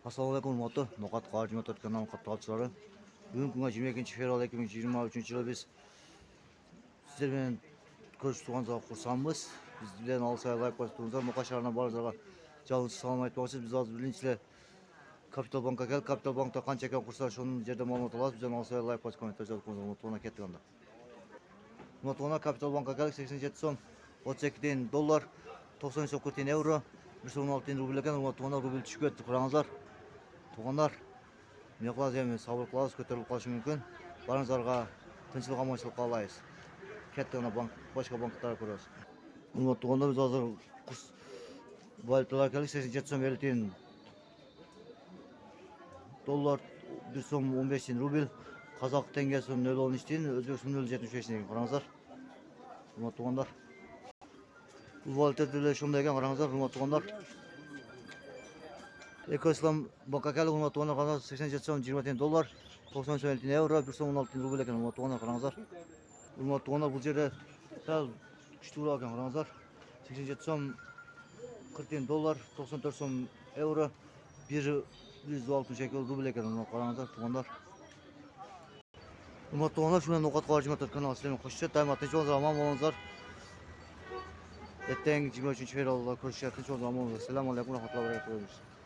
Assalamualaikum урматтуу Ноқат қаржы өткен каналының катталуучулары. Бүгүнкү күнгө 22 февраль 2023 жылы биз сиздер менен көрүшүп турганыбызга курсанбыз. Биз билен алсай лайк басып туруңуздар. Ноқат шаарына баарыңыздарга жалынычуу салам айтмакчыбыз. Биз азыр биринчиле Капитал банкка келдик. Капитал банкта канча экен курстар ошонун жерде маалымат алабыз. Бизден алсай лайк басып комментарий жазып коюңуздар. Унутпаганда кеттик анда. Унутпаганда Капитал банкка келдик. 87 сом 32 тиын доллар, 90 сом 40 тиын евро, 1 сом 16 тиын рубль экен. Унутпаганда рубль түшүп кетти. Караңыздар. Туғандар, эмне кылабыз эми, сабыр кылабыз, көтөрүлүп калышы мүмкүн. Барыңыздарга тынччылык, аманчылык каалайбыз. Кеттик ана башка банктарга көрөбүз. Урматтуу туғандар, биз азыр курс валюталарга келдик. 87 сом 50 тиын доллар, 1 сом 15 тиын рубль, казак теңгеси 0.13 тиын, өзбек суму 0.75 тиын. Караңыздар. Урматтуу туғандар. Бул валюта деле ошондой экен, караңыздар, урматтуу туғандар. Экоислам банкка келдик, урматтуу туғандар, 87 сом 20 тиын доллар, 90 сом 50 тиын евро, 1 сом 16 тиын рубль экен, урматтуу туғандар, караңыздар. Урматтуу туғандар, бул жерде сәл күчтүү бурак экен, караңыздар. 87 сом 40 тиын доллар, 94 сом евро, 162 рубль экен, караңыздар, туғандар. Урматтуу туғандар, ушу менен Ноқат қаржы өткен каналга сиздер менен кош айтам. Тынч болуңуздар, аман болуңуздар. Эртең 23 февралда көрүшөбүз. Тынч болуңуздар, аман болуңуздар. Assalamu alaikum wa rahmatullahi wa barakatuh.